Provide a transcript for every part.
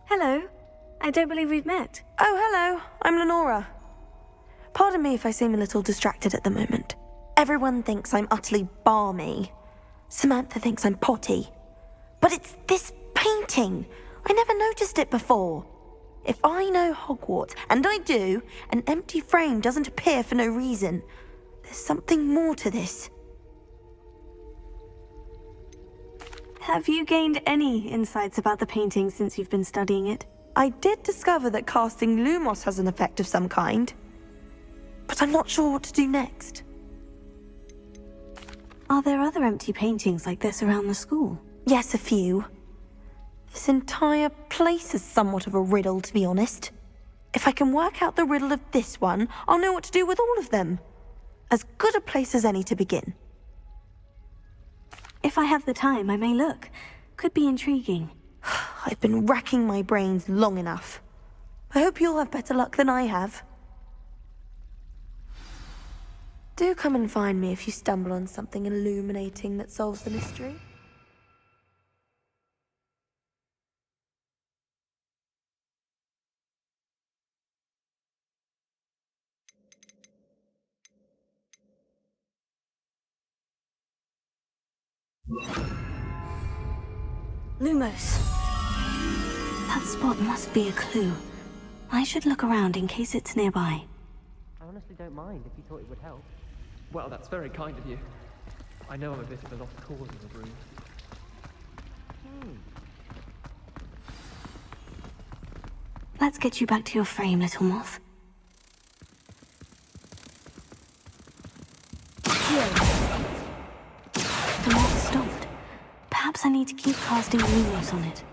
Hello. I don't believe we've met. Oh, hello. I'm Lenora. Pardon me if I seem a little distracted at the moment. Everyone thinks I'm utterly balmy. Samantha thinks I'm potty. But it's this painting. I never noticed it before. If I know Hogwarts, and I do, an empty frame doesn't appear for no reason. There's something more to this. Have you gained any insights about the painting since you've been studying it? I did discover that casting Lumos has an effect of some kind. But I'm not sure what to do next. Are there other empty paintings like this around the school? Yes, a few. This entire place is somewhat of a riddle, to be honest. If I can work out the riddle of this one, I'll know what to do with all of them. As good a place as any to begin. If I have the time, I may look. Could be intriguing. I've been racking my brains long enough. I hope you'll have better luck than I have. Do come and find me if you stumble on something illuminating that solves the mystery. Lumos. That spot must be a clue. I should look around in case it's nearby. I honestly don't mind if you thought it would help. Well, that's very kind of you. I know I'm a bit of a lost cause in the room. Let's get you back to your frame, little moth. The moth stopped. Perhaps I need to keep casting Lumos on it.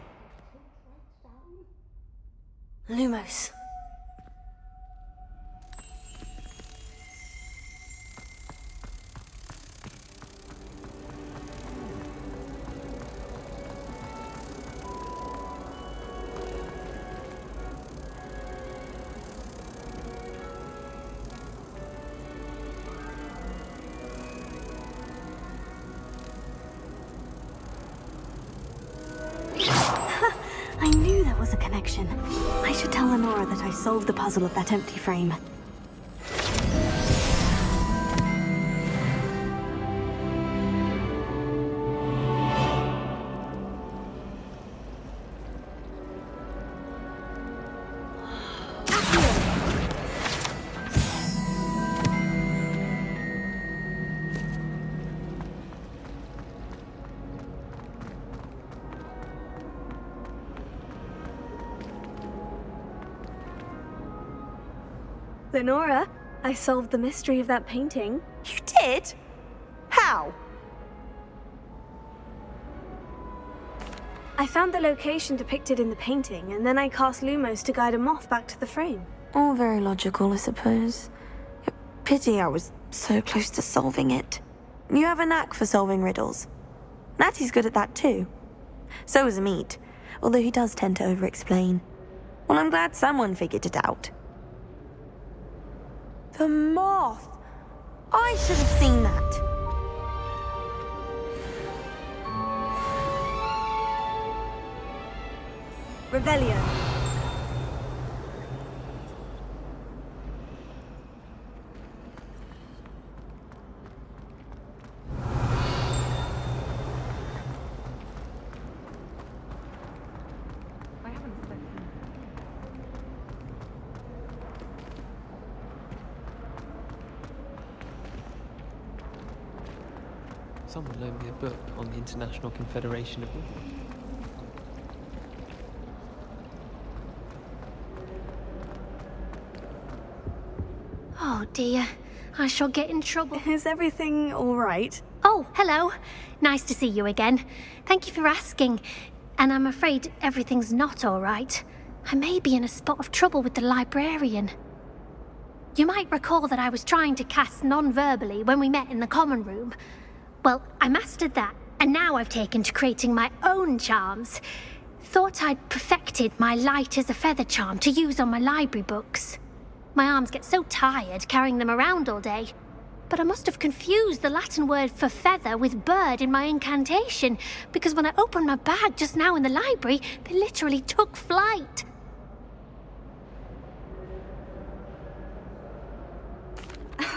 Lumos. I knew there was a connection. I should tell Lenora that I solved the puzzle of that empty frame. Lenora, I solved the mystery of that painting. You did? How? I found the location depicted in the painting, and then I cast Lumos to guide a moth back to the frame. All very logical, I suppose. Pity I was so close to solving it. You have a knack for solving riddles. Natty's good at that too. So is Amit, although he does tend to over-explain. Well, I'm glad someone figured it out. The moth! I should have seen that. Revelio. Someone loaned me a book on the International Confederation of Women. Oh dear, I shall get in trouble. Is everything all right? Oh, hello. Nice to see you again. Thank you for asking. And I'm afraid everything's not all right. I may be in a spot of trouble with the librarian. You might recall that I was trying to cast non-verbally when we met in the common room. Well, I mastered that, and now I've taken to creating my own charms. Thought I'd perfected my light as a feather charm to use on my library books. My arms get so tired carrying them around all day. But I must have confused the Latin word for feather with bird in my incantation, because when I opened my bag just now in the library, they literally took flight.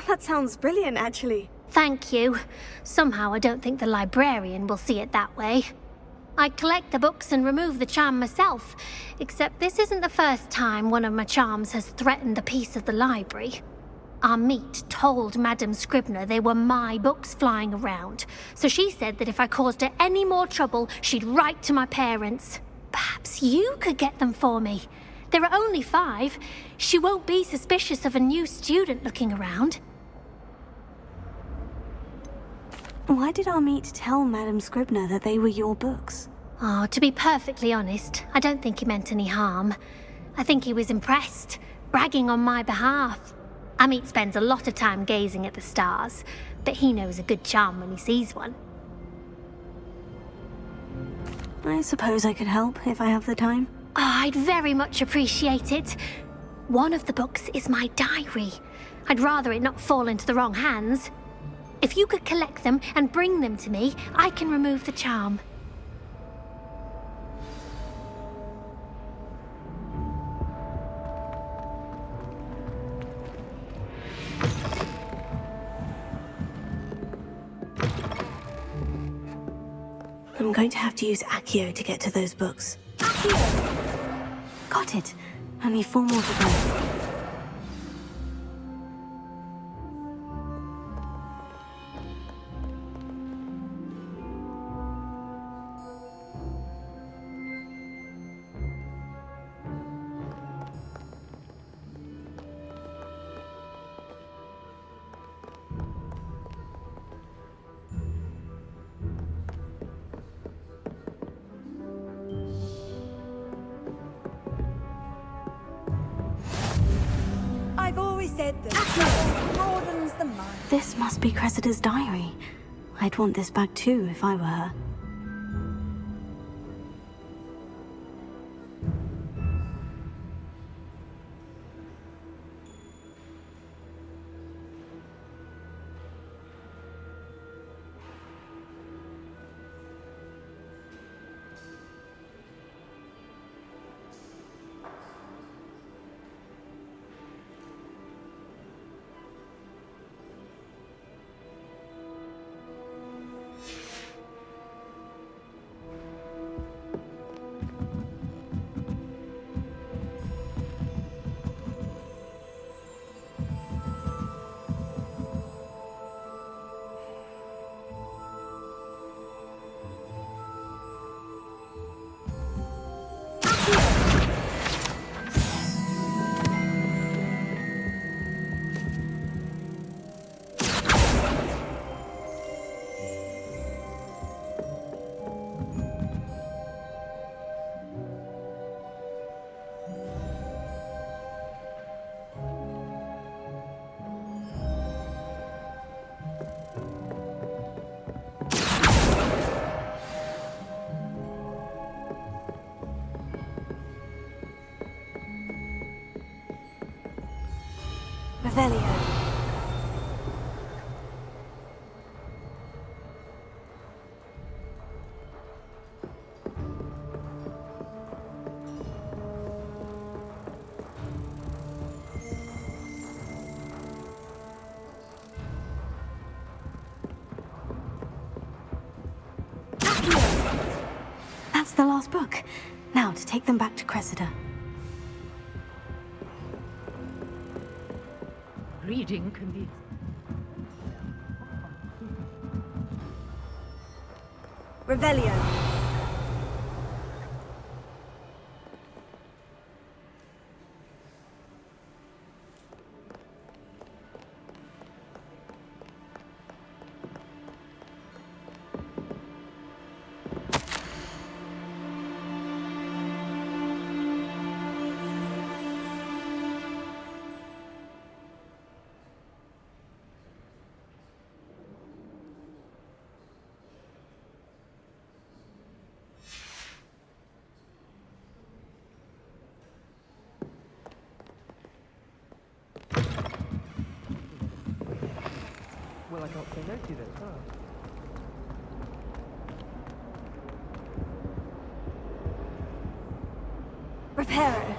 That sounds brilliant, actually. Thank you. Somehow I don't think the librarian will see it that way. I collect the books and remove the charm myself, except this isn't the first time one of my charms has threatened the peace of the library. Our meet told Madame Scribner they were my books flying around, so she said that if I caused her any more trouble, she'd write to my parents. Perhaps you could get them for me. There are only 5. She won't be suspicious of a new student looking around. Why did our meet tell Madame Scribner that they were your books? Oh, to be perfectly honest, I don't think he meant any harm. I think he was impressed, bragging on my behalf. Amit spends a lot of time gazing at the stars, but he knows a good charm when he sees one. I suppose I could help if I have the time. Oh, I'd very much appreciate it. One of the books is my diary. I'd rather it not fall into the wrong hands. If you could collect them and bring them to me, I can remove the charm. I'm going to have to use Accio to get to those books. Accio! Got it. Only 4 more to go. I've always said that broadens the mind. This must be Cressida's diary. I'd want this bag too if I were her. Revelio. That's the last book. Now to take them back to Cressida. Reading can be... Revelio. Well, I can't say no to this, huh? Reparo.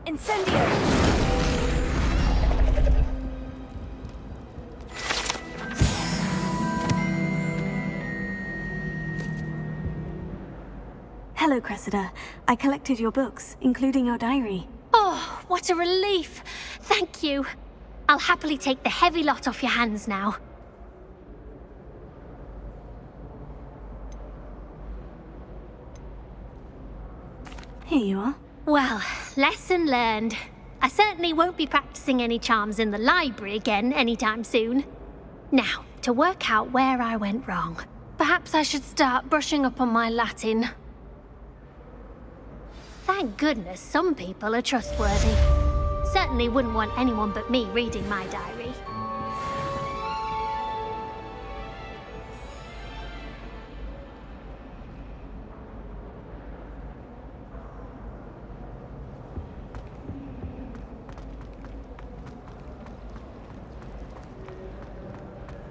Incendio. Hello, Cressida. I collected your books, including your diary. Oh, what a relief. Thank you. I'll happily take the heavy lot off your hands now. Here you are. Well, lesson learned. I certainly won't be practicing any charms in the library again anytime soon. Now, to work out where I went wrong. Perhaps I should start brushing up on my Latin. Thank goodness some people are trustworthy. Certainly wouldn't want anyone but me reading my diary.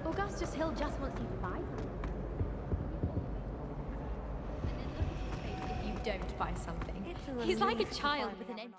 Augustus Hill just wants you to buy something. If you don't buy something. He's like a child with an empty...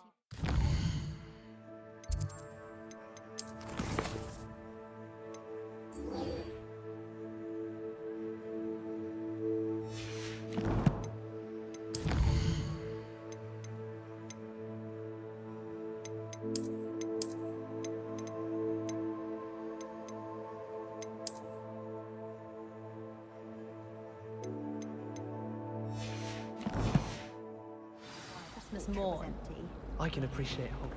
more. I can appreciate Hogwarts.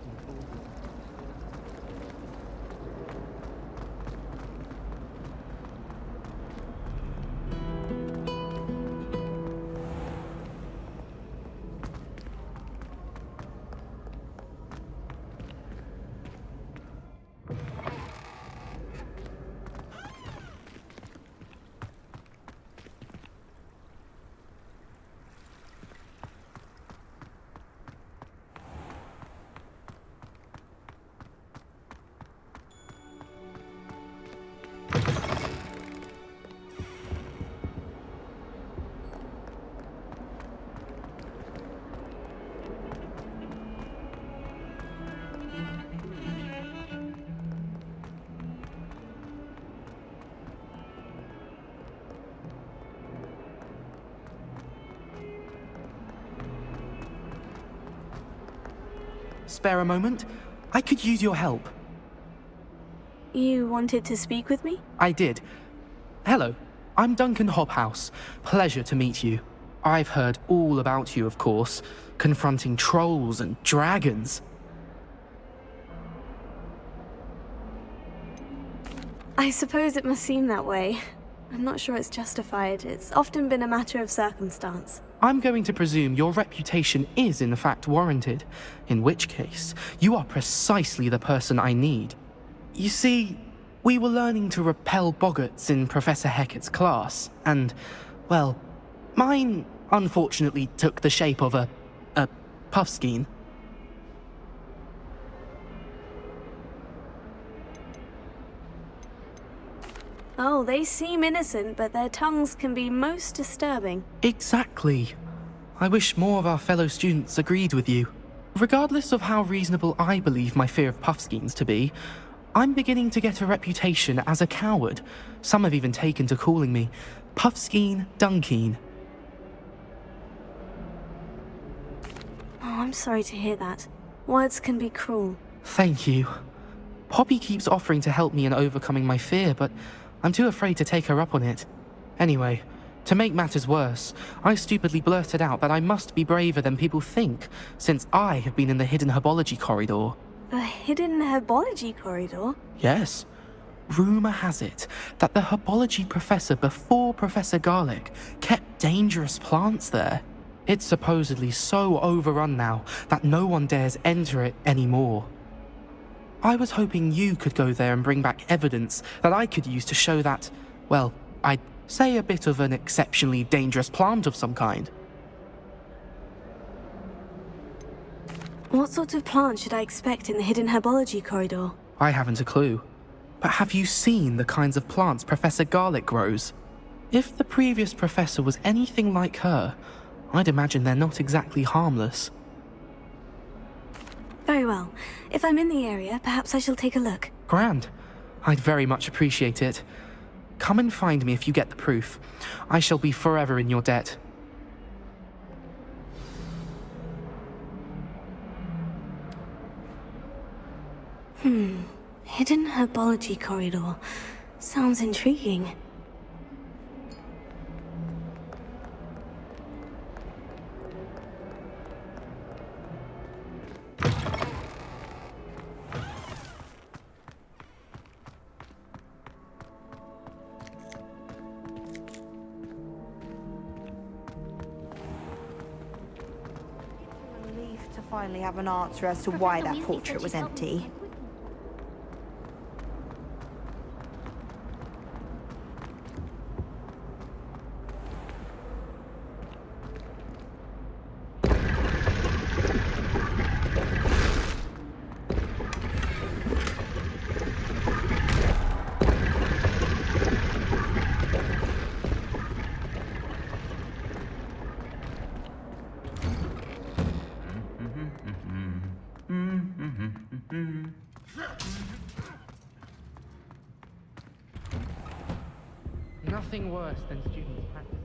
Spare a moment? I could use your help. You wanted to speak with me? I did. Hello, I'm Duncan Hobhouse. Pleasure to meet you. I've heard all about you, of course, confronting trolls and dragons. I suppose it must seem that way. I'm not sure it's justified. It's often been a matter of circumstance. I'm going to presume your reputation is in fact warranted, in which case, you are precisely the person I need. You see, we were learning to repel boggarts in Professor Hecat's class, and, well, mine unfortunately took the shape of a puffskein. Oh, they seem innocent, but their tongues can be most disturbing. Exactly. I wish more of our fellow students agreed with you. Regardless of how reasonable I believe my fear of puffskeins to be, I'm beginning to get a reputation as a coward. Some have even taken to calling me Puffskeen Dunkeen. Oh, I'm sorry to hear that. Words can be cruel. Thank you. Poppy keeps offering to help me in overcoming my fear, but I'm too afraid to take her up on it. Anyway, to make matters worse, I stupidly blurted out that I must be braver than people think, since I have been in the hidden herbology corridor. The hidden herbology corridor? Yes. Rumour has it that the herbology professor before Professor Garlic kept dangerous plants there. It's supposedly so overrun now that no one dares enter it anymore. I was hoping you could go there and bring back evidence that I could use to show that, well, I'd say a bit of an exceptionally dangerous plant of some kind. What sort of plant should I expect in the hidden herbology corridor? I haven't a clue. But have you seen the kinds of plants Professor Garlick grows? If the previous professor was anything like her, I'd imagine they're not exactly harmless. Very well. If I'm in the area, perhaps I shall take a look. Grand. I'd very much appreciate it. Come and find me if you get the proof. I shall be forever in your debt. Hidden herbology corridor. Sounds intriguing. Relief to finally have an answer as to why that portrait was empty. Nothing worse than students practicing.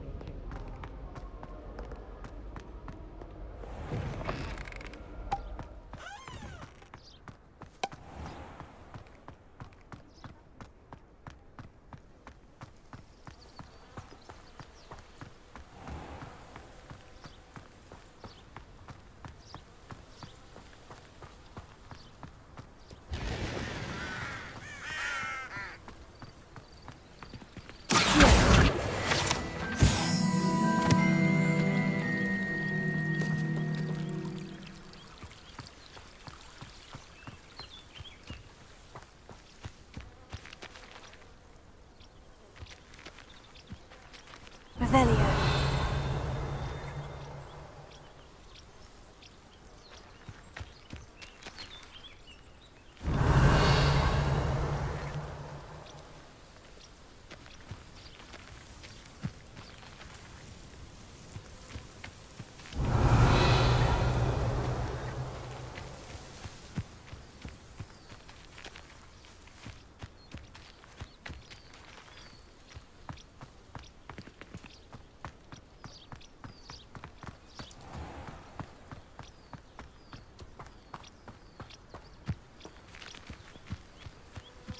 Revelio.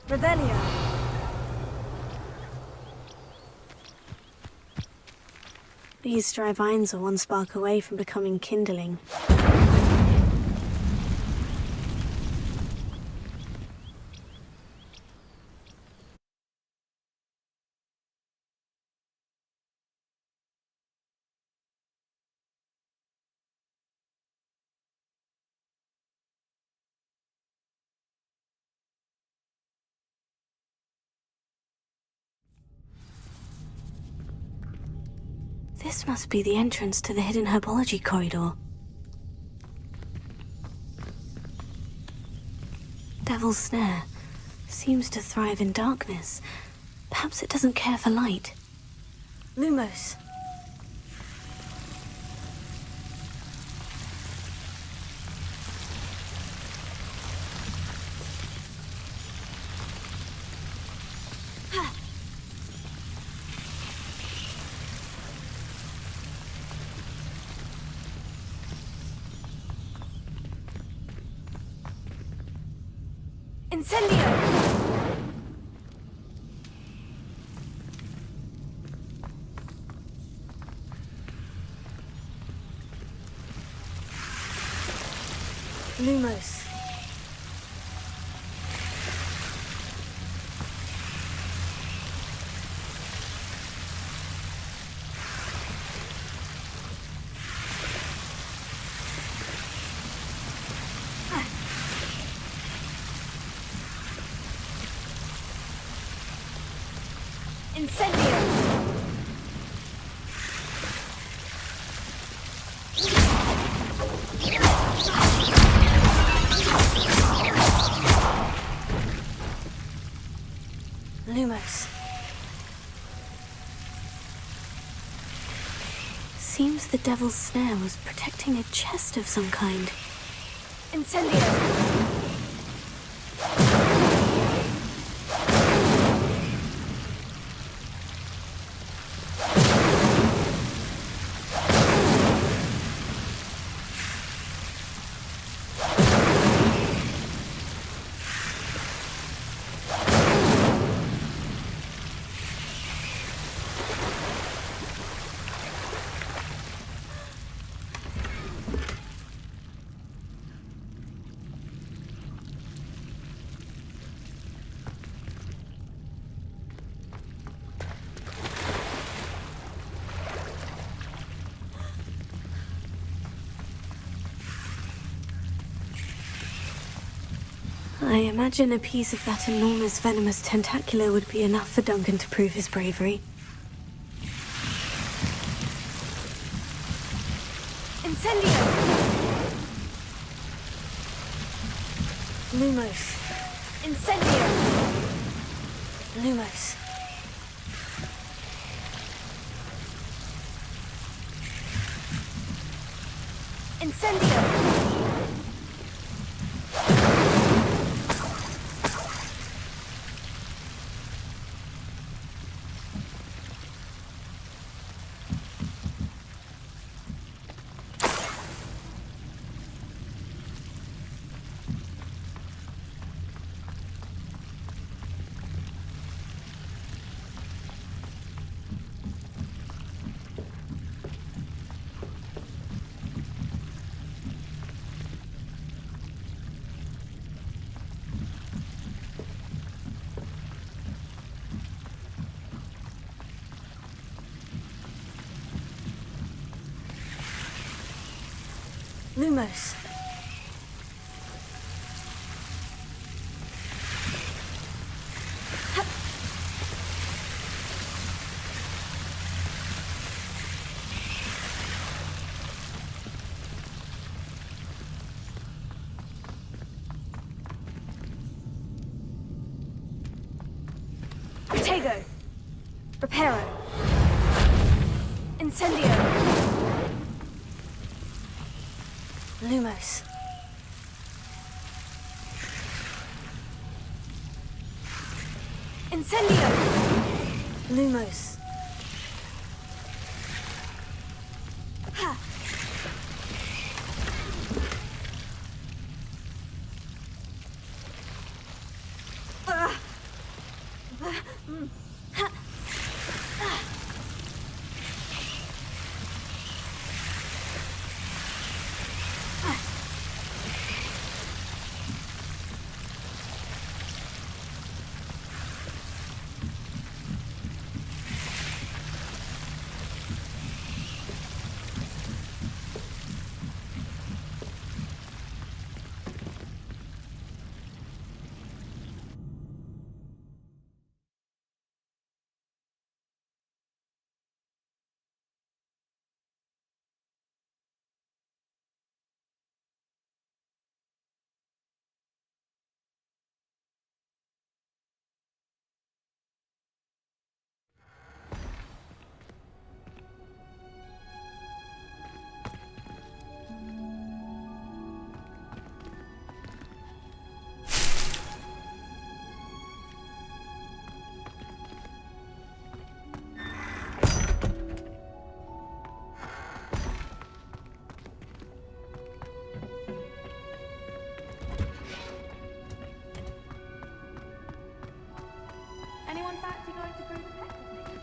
Revelio. These dry vines are one spark away from becoming kindling. This must be the entrance to the hidden herbology corridor. Devil's Snare seems to thrive in darkness. Perhaps it doesn't care for light. Lumos. Incendio! Lumos. Incendio! if the devil's snare was protecting a chest of some kind. Incendio! I imagine a piece of that enormous venomous tentacula would be enough for Duncan to prove his bravery. Incendio! Lumos. Incendio! Lumos. Incendio! Lumos. Protego! Reparo! Incendio! Lumos. Incendio! Lumos. Ha! Anyone fancy going to prove a pet with me?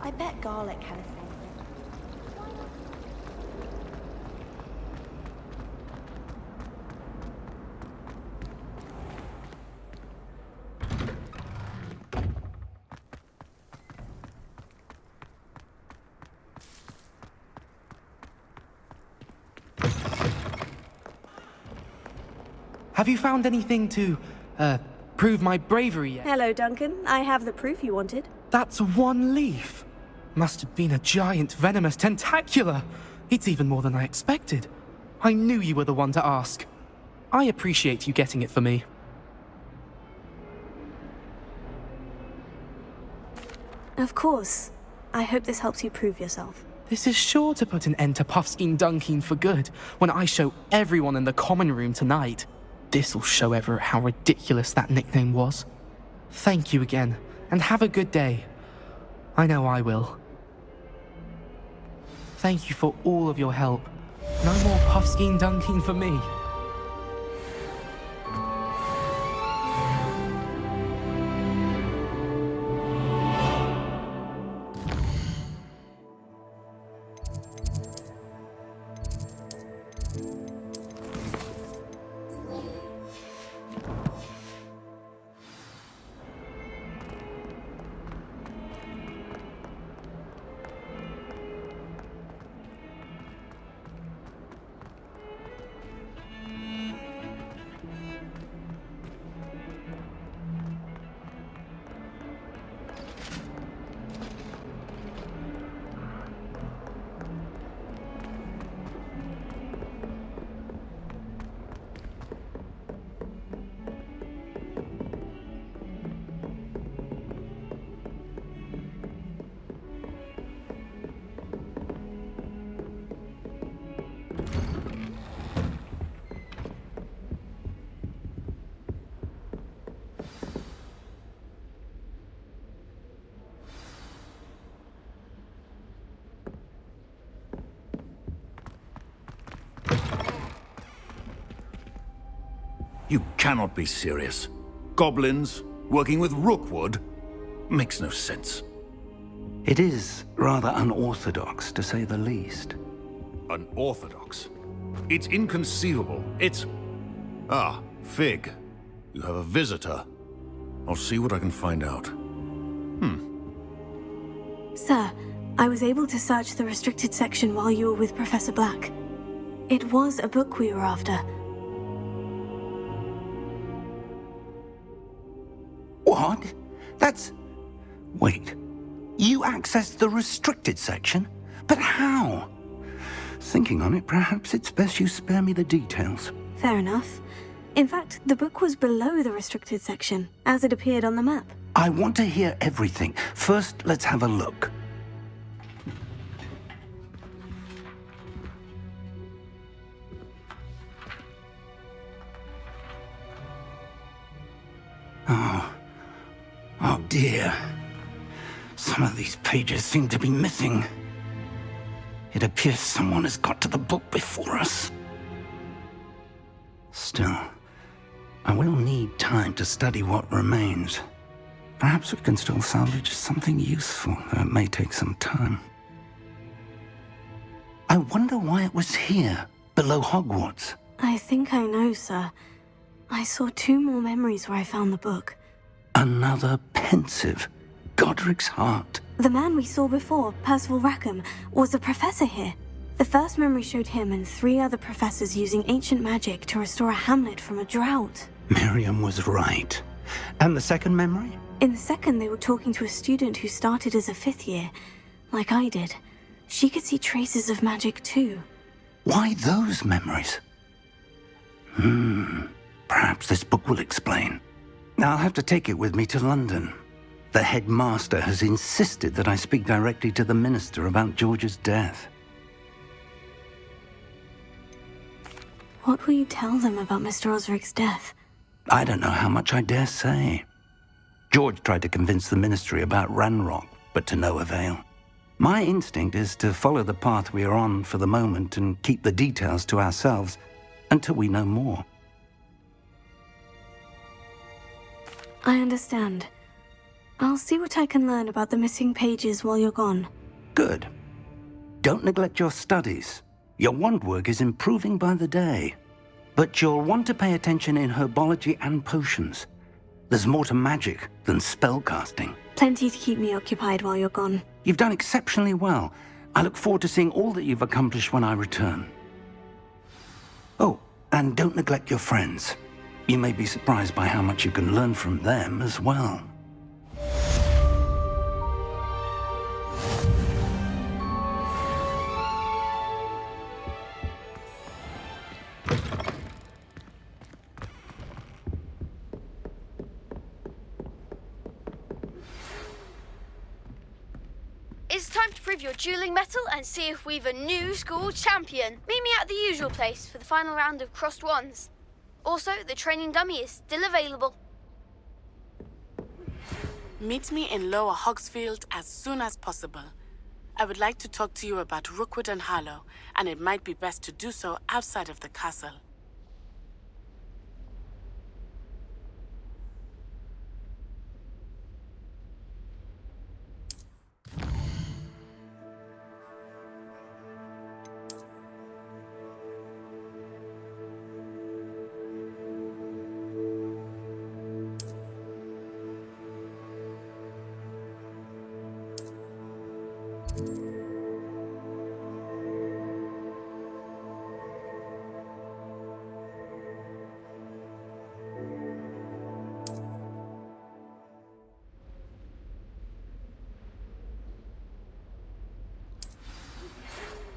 I bet garlic had a thing. Have you found anything to, prove my bravery yet? Hello, Duncan. I have the proof you wanted. That's one leaf. Must have been a giant venomous tentakula. It's even more than I expected. I knew you were the one to ask. I appreciate you getting it for me. Of course. I hope this helps you prove yourself. This is sure to put an end to Puffskein Dunkeen for good when I show everyone in the common room tonight. This'll show Everett how ridiculous that nickname was. Thank you again, and have a good day. I know I will. Thank you for all of your help. No more Puffskein Dunkeen for me. You cannot be serious. Goblins, working with Rookwood? Makes no sense. It is rather unorthodox, to say the least. Unorthodox? It's inconceivable. It's... Ah, Fig. You have a visitor. I'll see what I can find out. Sir, I was able to search the restricted section while you were with Professor Black. It was a book we were after. What? That's... Wait. You accessed the restricted section? But how? Thinking on it, perhaps it's best you spare me the details. Fair enough. In fact, the book was below the restricted section, as it appeared on the map. I want to hear everything. First, let's have a look. Oh dear. Some of these pages seem to be missing. It appears someone has got to the book before us. Still, I will need time to study what remains. Perhaps we can still salvage something useful, though it may take some time. I wonder why it was here, below Hogwarts. I think I know, sir. I saw 2 more memories where I found the book. Another pensive. Godric's heart. The man we saw before, Percival Rackham, was a professor here. The first memory showed him and 3 other professors using ancient magic to restore a hamlet from a drought. Miriam was right. And the second memory? In the second, they were talking to a student who started as a 5th year, like I did. She could see traces of magic too. Why those memories? Perhaps this book will explain. I'll have to take it with me to London. The headmaster has insisted that I speak directly to the minister about George's death. What will you tell them about Mr. Osric's death? I don't know how much I dare say. George tried to convince the ministry about Ranrock, but to no avail. My instinct is to follow the path we are on for the moment and keep the details to ourselves until we know more. I understand. I'll see what I can learn about the missing pages while you're gone. Good. Don't neglect your studies. Your wand work is improving by the day. But you'll want to pay attention in herbology and potions. There's more to magic than spellcasting. Plenty to keep me occupied while you're gone. You've done exceptionally well. I look forward to seeing all that you've accomplished when I return. Oh, and don't neglect your friends. You may be surprised by how much you can learn from them as well. it's time to prove your dueling mettle and see if we've a new school champion. Meet me at the usual place for the final round of crossed wands. Also, the training dummy is still available. Meet me in Lower Hogsfield as soon as possible. I would like to talk to you about Rookwood and Harlow, and it might be best to do so outside of the castle.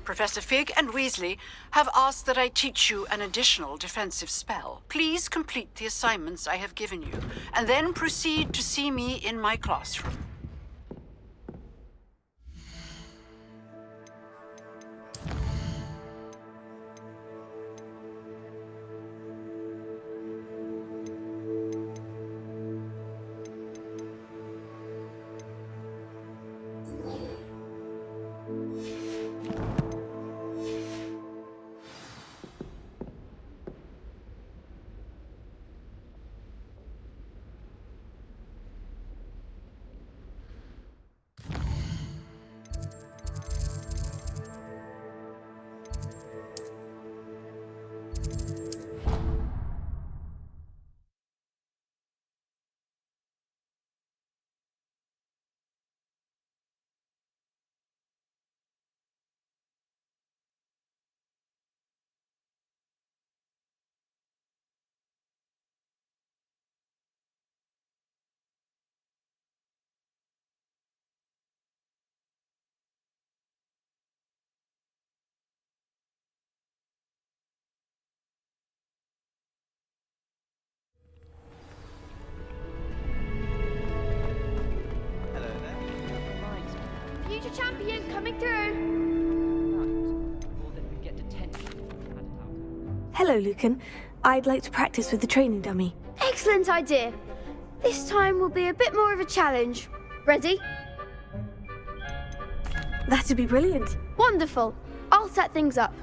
Professor Fig and Weasley have asked that I teach you an additional defensive spell. Please complete the assignments I have given you, and then proceed to see me in my classroom. Future champion coming through. Or that we get detention. Hello, Lucan. I'd like to practice with the training dummy. Excellent idea. This time will be a bit more of a challenge. Ready? That'd be brilliant. Wonderful. I'll set things up.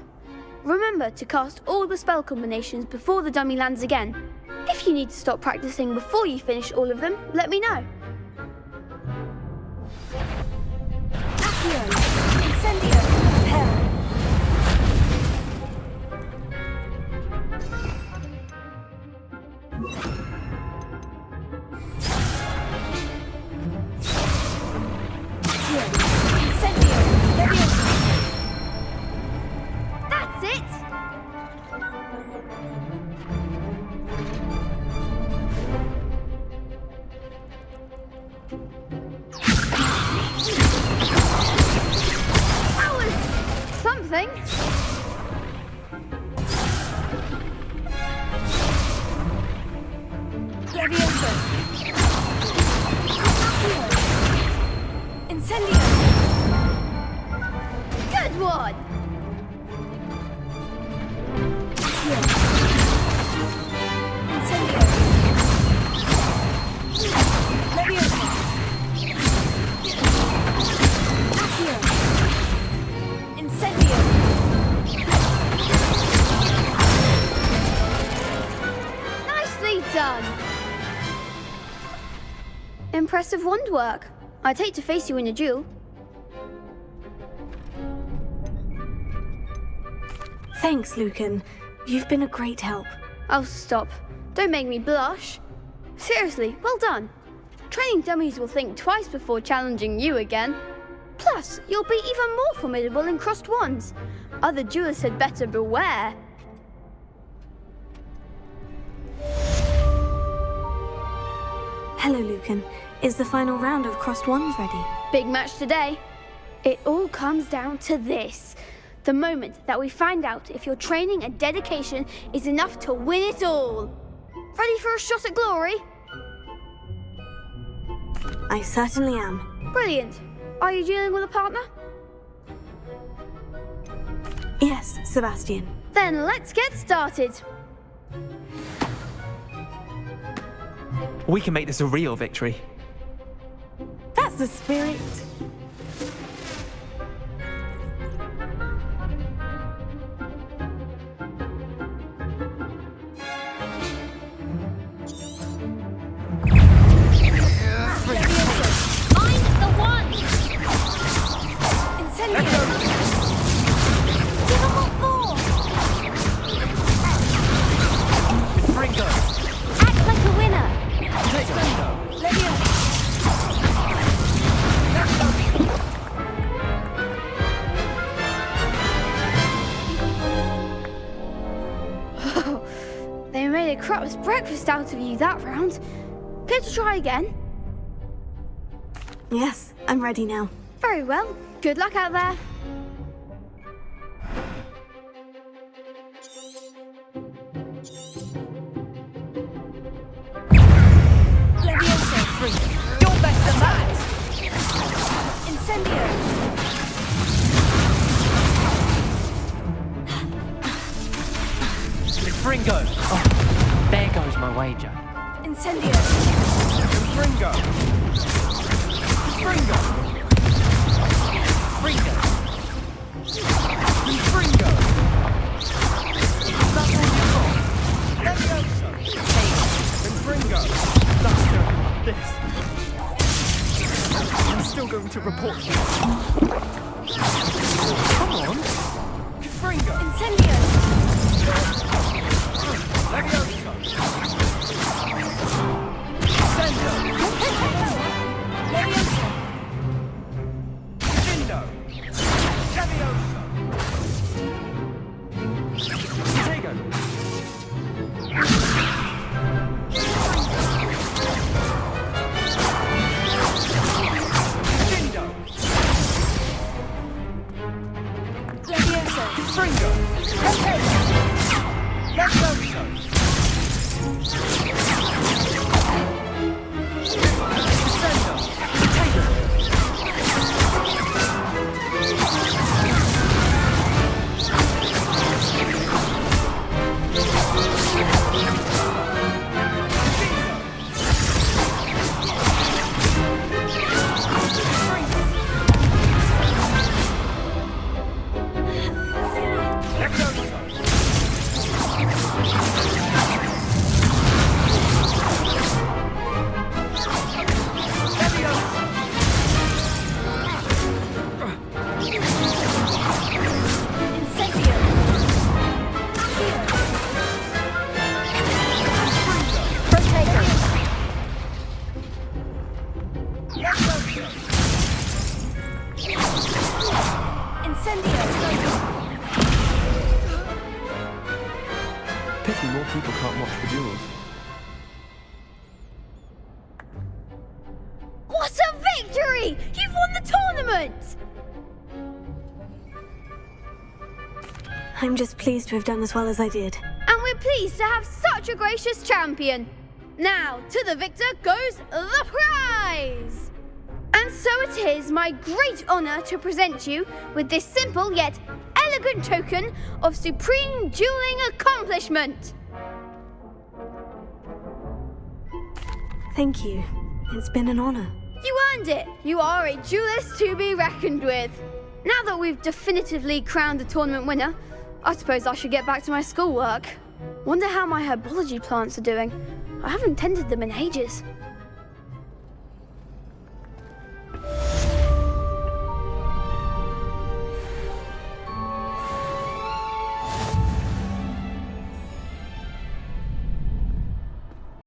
Remember to cast all the spell combinations before the dummy lands again. If you need to stop practicing before you finish all of them, let me know. Incendio. Hell. Incendio. Leviosa. That's it! That was something. Leviosa. Incendio. Good one! Incendio. Leviosa. Accio. Incendio. Nicely done! Impressive wand work. I'd hate to face you in a duel. Thanks, Lucan. You've been a great help. Oh, stop. Don't make me blush. Seriously, well done. Training dummies will think twice before challenging you again. Plus, you'll be even more formidable in crossed wands. Other duelists had better beware. Hello, Lucan. Is the final round of crossed wands ready? Big match today. It all comes down to this. The moment that we find out if your training and dedication is enough to win it all. Ready for a shot at glory? I certainly am. Brilliant. Are you dealing with a partner? Yes, Sebastian. Then let's get started. We can make this a real victory. That's the spirit. They made a crap's breakfast out of you that round. Care to try again? Yes, I'm ready now. Very well. Good luck out there. Leviosa! You're better than that! Incendio! Fringo! Oh, there goes my wager. Incendio! Fringo! Fringo! Fringo! Fringo! That's all you've got. Leviosa! Fringo! That's good. This. I'm still going to report you. Come on! Fringo! Incendio! Leviosa! Sendo! Leviosa! Dindo! Leviosa! Tego! Dindo! Leviosa! Fringo! Leviosa! Pity more people can't watch the duels. What a victory! You've won the tournament! I'm just pleased to have done as well as I did. And we're pleased to have such a gracious champion. Now, to the victor goes the prize! And so it is my great honour to present you with this simple yet elegant token of supreme dueling accomplishment. Thank you. It's been an honour. You earned it. You are a duelist to be reckoned with. Now that we've definitively crowned the tournament winner, I suppose I should get back to my schoolwork. Wonder how my herbology plants are doing. I haven't tended them in ages.